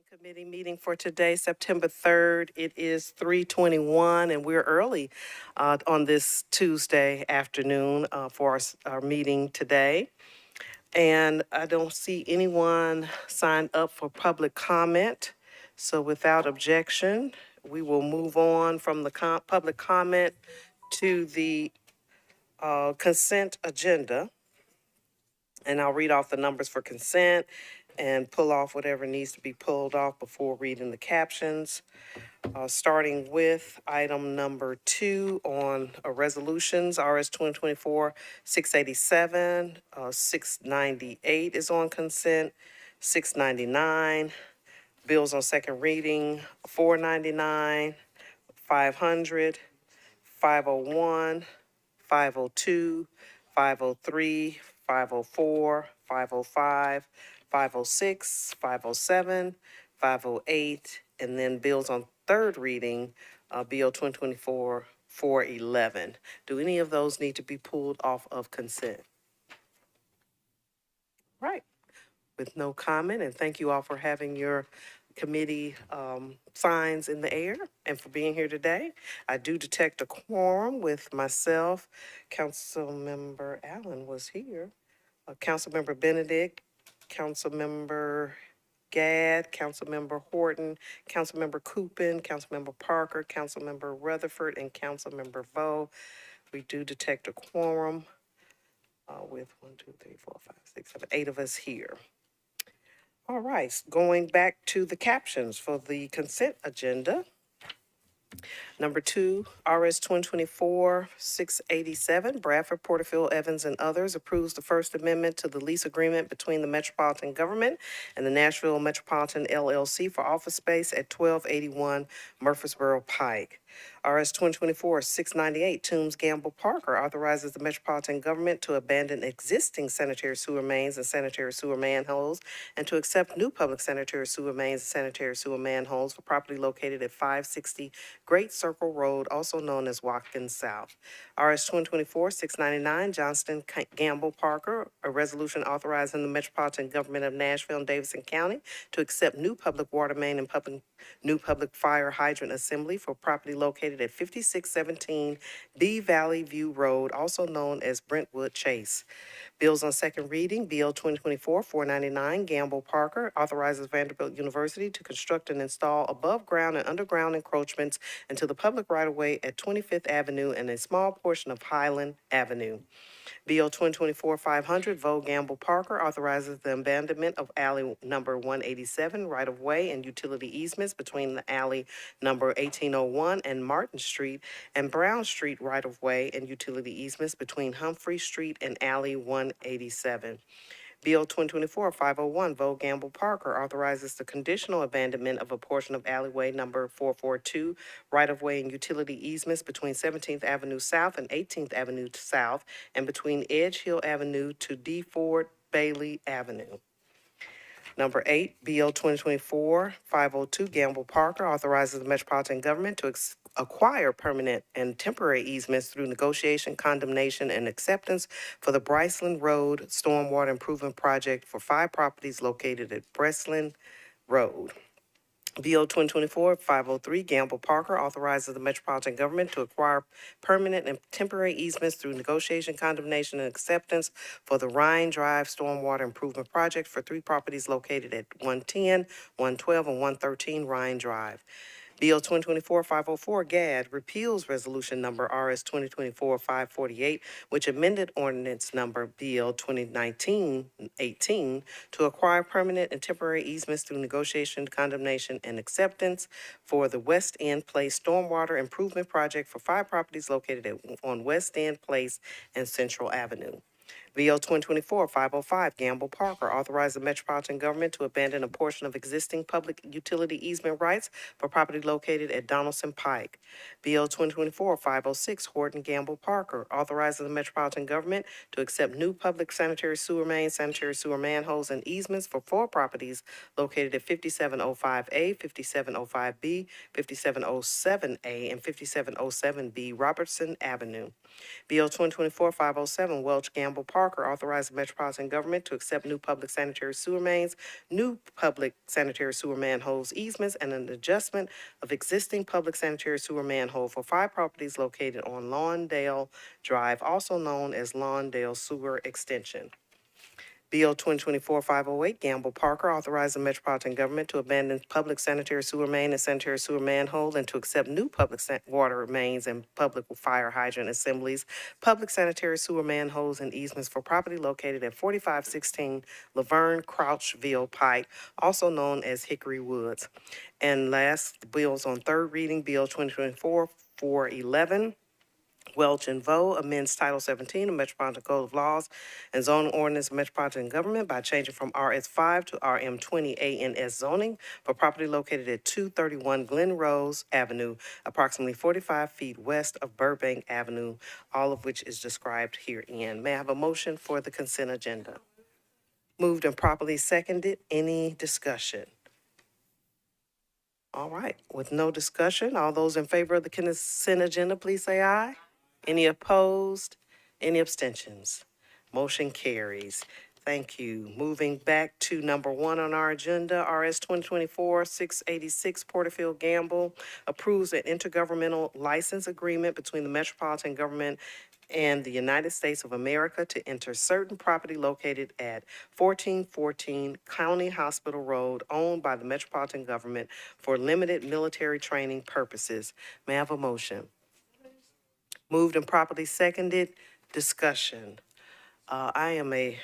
Committee meeting for today, September 3rd. It is 3:21, and we're early on this Tuesday afternoon for our meeting today. And I don't see anyone signed up for public comment. So without objection, we will move on from the public comment to the consent agenda. And I'll read off the numbers for consent and pull off whatever needs to be pulled off before reading the captions. Starting with item number 2 on resolutions, RS 2024-687, 698 is on consent, 699, bills on second reading, 499, 500, 501, 502, 503, 504, 505, 506, 507, 508, and then bills on third reading, Bill 2024-411. Do any of those need to be pulled off of consent? Right. With no comment, and thank you all for having your committee signs in the air and for being here today. I do detect a quorum with myself. Councilmember Allen was here. Councilmember Benedict, Councilmember Gadd, Councilmember Horton, Councilmember Coopin, Councilmember Parker, Councilmember Rutherford, and Councilmember Vo. We do detect a quorum with 1, 2, 3, 4, 5, 6, 7, 8 of us here. All right, going back to the captions for the consent agenda. Number 2, RS 2024-687, Bradford, Porterfield, Evans, and others approves the First Amendment to the lease agreement between the Metropolitan Government and the Nashville Metropolitan LLC for office space at 1281 Murfreesboro Pike. RS 2024-698, Toombs Gamble Parker authorizes the Metropolitan Government to abandon existing sanitary sewer mains and sanitary sewer manholes and to accept new public sanitary sewer mains and sanitary sewer manholes for property located at 560 Great Circle Road, also known as Watkins South. RS 2024-699, Johnston Gamble Parker, a resolution authorizing the Metropolitan Government of Nashville and Davidson County to accept new public water main and new public fire hydrant assembly for property located at 5617 B Valley View Road, also known as Brentwood Chase. Bills on second reading, Bill 2024-499, Gamble Parker authorizes Vanderbilt University to construct and install above-ground and underground encroachments into the public right-of-way at 25th Avenue and a small portion of Highland Avenue. Bill 2024-500, Vogue Gamble Parker authorizes the abandonment of alley number 187 right-of-way and utility easements between the alley number 1801 and Martin Street and Brown Street right-of-way and utility easements between Humphrey Street and alley 187. Bill 2024-501, Vogue Gamble Parker authorizes the conditional abandonment of a portion of alleyway number 442, right-of-way and utility easements between 17th Avenue South and 18th Avenue South, and between Edge Hill Avenue to D. Ford Bailey Avenue. Number 8, BL 2024-502, Gamble Parker authorizes the Metropolitan Government to acquire permanent and temporary easements through negotiation, condemnation, and acceptance for the Bryceland Road Stormwater Improvement Project for 5 properties located at Bryceland Road. BL 2024-503, Gamble Parker authorizes the Metropolitan Government to acquire permanent and temporary easements through negotiation, condemnation, and acceptance for the Rhine Drive Stormwater Improvement Project for 3 properties located at 110, 112, and 113 Rhine Drive. Bill 2024-504, GAD, repeals resolution number RS 2024-548, which amended ordinance number BL 2019-18 to acquire permanent and temporary easements through negotiation, condemnation, and acceptance for the West End Place Stormwater Improvement Project for 5 properties located on West End Place and Central Avenue. VL 2024-505, Gamble Parker authorizes the Metropolitan Government to abandon a portion of existing public utility easement rights for property located at Donaldson Pike. BL 2024-506, Horton Gamble Parker authorizes the Metropolitan Government to accept new public sanitary sewer mains, sanitary sewer manholes, and easements for 4 properties located at 5705A, 5705B, 5707A, and 5707B Robertson Avenue. Bill 2024-507, Welch Gamble Parker, authorize the Metropolitan Government to accept new public sanitary sewer mains, new public sanitary sewer manholes, easements, and an adjustment of existing public sanitary sewer manhole for 5 properties located on Lawndale Drive, also known as Lawndale Sewer Extension. Bill 2024-508, Gamble Parker, authorizing the Metropolitan Government to abandon public sanitary sewer main and sanitary sewer manhole and to accept new public water mains and public fire hydrant assemblies, public sanitary sewer manholes and easements for property located at 4516 Laverne Crouchville Pike, also known as Hickory Woods. And last, the bills on third reading, Bill 2024-411, Welch and Vo amends Title 17 of Metropolitan Code of Laws and zoning ordinance of Metropolitan Government by changing from RS5 to RM20 ANS zoning for property located at 231 Glen Rose Avenue, approximately 45 feet west of Burbank Avenue, all of which is described herein. May I have a motion for the consent agenda? Moved and properly seconded. Any discussion? All right, with no discussion, all those in favor of the consent agenda, please say aye. Any opposed? Any abstentions? Motion carries. Thank you. Moving back to number 1 on our agenda, RS 2024-686, Porterfield Gamble approves an intergovernmental license agreement between the Metropolitan Government and the United States of America to enter certain property located at 1414 County Hospital Road, owned by the Metropolitan Government for limited military training purposes. May I have a motion? Moved and properly seconded. Discussion. I am a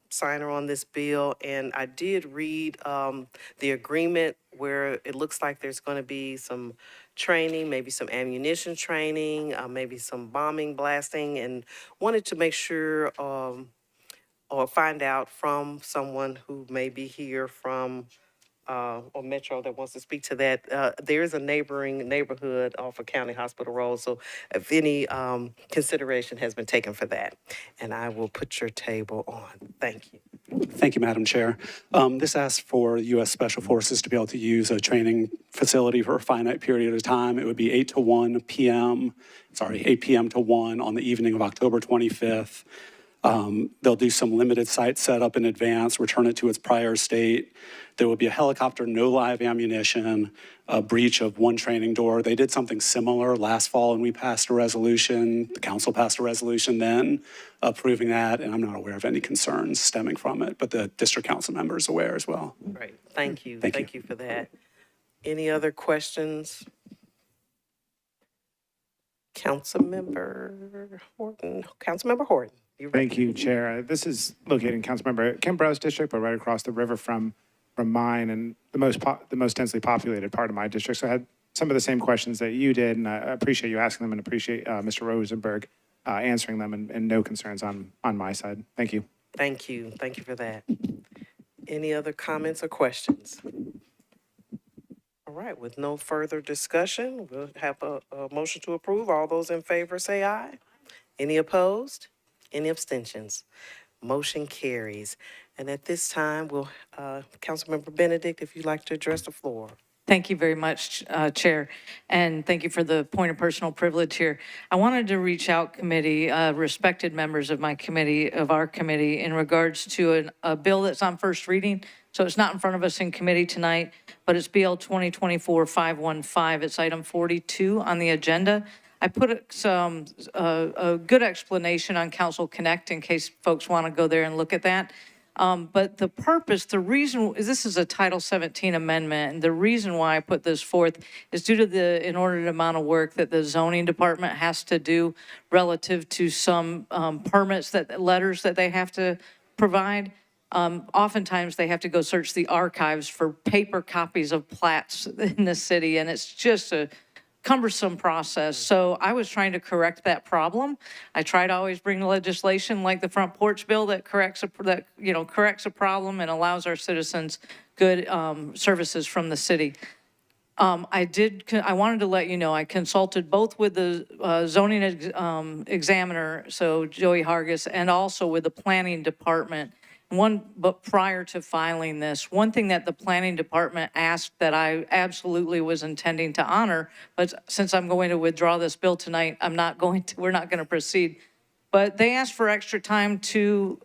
signer on this bill, and I did read the agreement where it looks like there's going to be some training, maybe some ammunition training, maybe some bombing, blasting, and wanted to make sure or find out from someone who may be here from or Metro that wants to speak to that. There is a neighboring neighborhood off of County Hospital Road, so if any consideration has been taken for that. And I will put your table on. Thank you. Thank you, Madam Chair. This asks for U.S. Special Forces to be able to use a training facility for a finite period of time. It would be 8 p.m. to 1 on the evening of October 25th. They'll do some limited site setup in advance, return it to its prior state. There will be a helicopter, no live ammunition, a breach of one training door. They did something similar last fall, and we passed a resolution. The council passed a resolution then approving that, and I'm not aware of any concerns stemming from it, but the district council member is aware as well. Great. Thank you. Thank you for that. Any other questions? Councilmember Horton. Councilmember Horton. Thank you, Chair. This is located in Councilmember Kimbrough's district, but right across the river from mine, and the most densely populated part of my district. So I had some of the same questions that you did, and I appreciate you asking them, and appreciate Mr. Rosenberg answering them, and no concerns on my side. Thank you. Thank you. Thank you for that. Any other comments or questions? All right, with no further discussion, we'll have a motion to approve. All those in favor say aye. Any opposed? Any abstentions? Motion carries. And at this time, we'll, Councilmember Benedict, if you'd like to address the floor. Thank you very much, Chair, and thank you for the point of personal privilege here. I wanted to reach out, committee, respected members of my committee, of our committee, in regards to a bill that's on first reading. So it's not in front of us in committee tonight, but it's BL 2024-515. It's item 42 on the agenda. I put a good explanation on Council Connect in case folks want to go there and look at that. But the purpose, the reason, this is a Title 17 amendment, and the reason why I put this forth is due to the inordinate amount of work that the zoning department has to do relative to some permits, letters that they have to provide. Oftentimes they have to go search the archives for paper copies of plats in the city, and it's just a cumbersome process. So I was trying to correct that problem. I try to always bring legislation like the front porch bill that corrects a problem and allows our citizens good services from the city. I wanted to let you know I consulted both with the zoning examiner, so Joey Hargis, and also with the planning department. But prior to filing this, one thing that the planning department asked that I absolutely was intending to honor, but since I'm going to withdraw this bill tonight, we're not going to proceed. But they asked for extra time to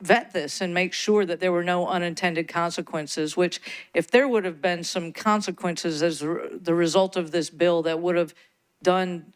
vet this and make sure that there were no unintended consequences, which if there would have been some consequences as the result of this bill that would have done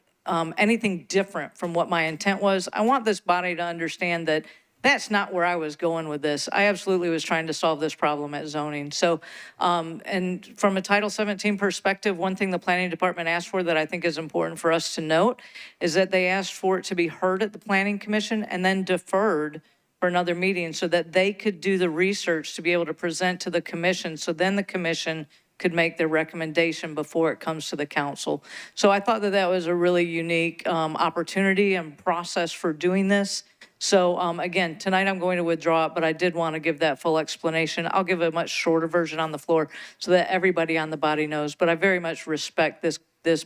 anything different from what my intent was, I want this body to understand that that's not where I was going with this. I absolutely was trying to solve this problem at zoning. So, and from a Title 17 perspective, one thing the planning department asked for that I think is important for us to note is that they asked for it to be heard at the planning commission and then deferred for another meeting so that they could do the research to be able to present to the commission. So then the commission could make their recommendation before it comes to the council. So I thought that that was a really unique opportunity and process for doing this. So again, tonight I'm going to withdraw it, but I did want to give that full explanation. I'll give a much shorter version on the floor so that everybody on the body knows, but I very much respect this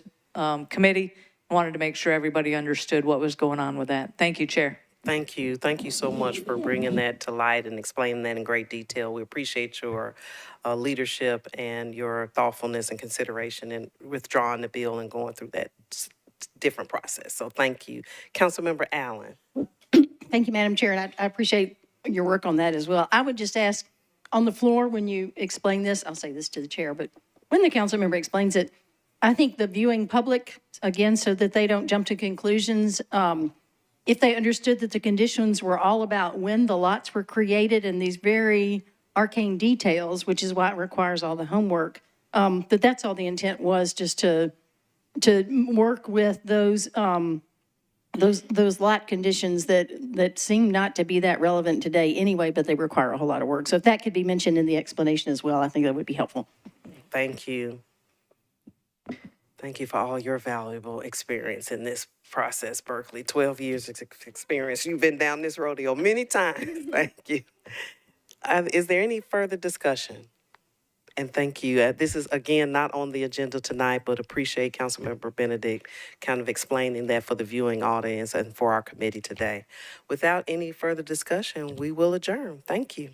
committee. I wanted to make sure everybody understood what was going on with that. Thank you, Chair. Thank you. Thank you so much for bringing that to light and explaining that in great detail. We appreciate your leadership and your thoughtfulness and consideration in withdrawing the bill and going through that different process. So thank you. Councilmember Allen. Thank you, Madam Chair, and I appreciate your work on that as well. I would just ask, on the floor, when you explain this, I'll say this to the chair, but when the council member explains it, I think the viewing public, again, so that they don't jump to conclusions, if they understood that the conditions were all about when the lots were created and these very arcane details, which is why it requires all the homework, that's all the intent was, just to work with those lot conditions that seem not to be that relevant today anyway, but they require a whole lot of work. So if that could be mentioned in the explanation as well, I think that would be helpful. Thank you. Thank you for all your valuable experience in this process, Berkeley. 12 years of experience. You've been down this rodeo many times. Thank you. Is there any further discussion? And thank you. This is, again, not on the agenda tonight, but appreciate Councilmember Benedict kind of explaining that for the viewing audience and for our committee today. Without any further discussion, we will adjourn. Thank you.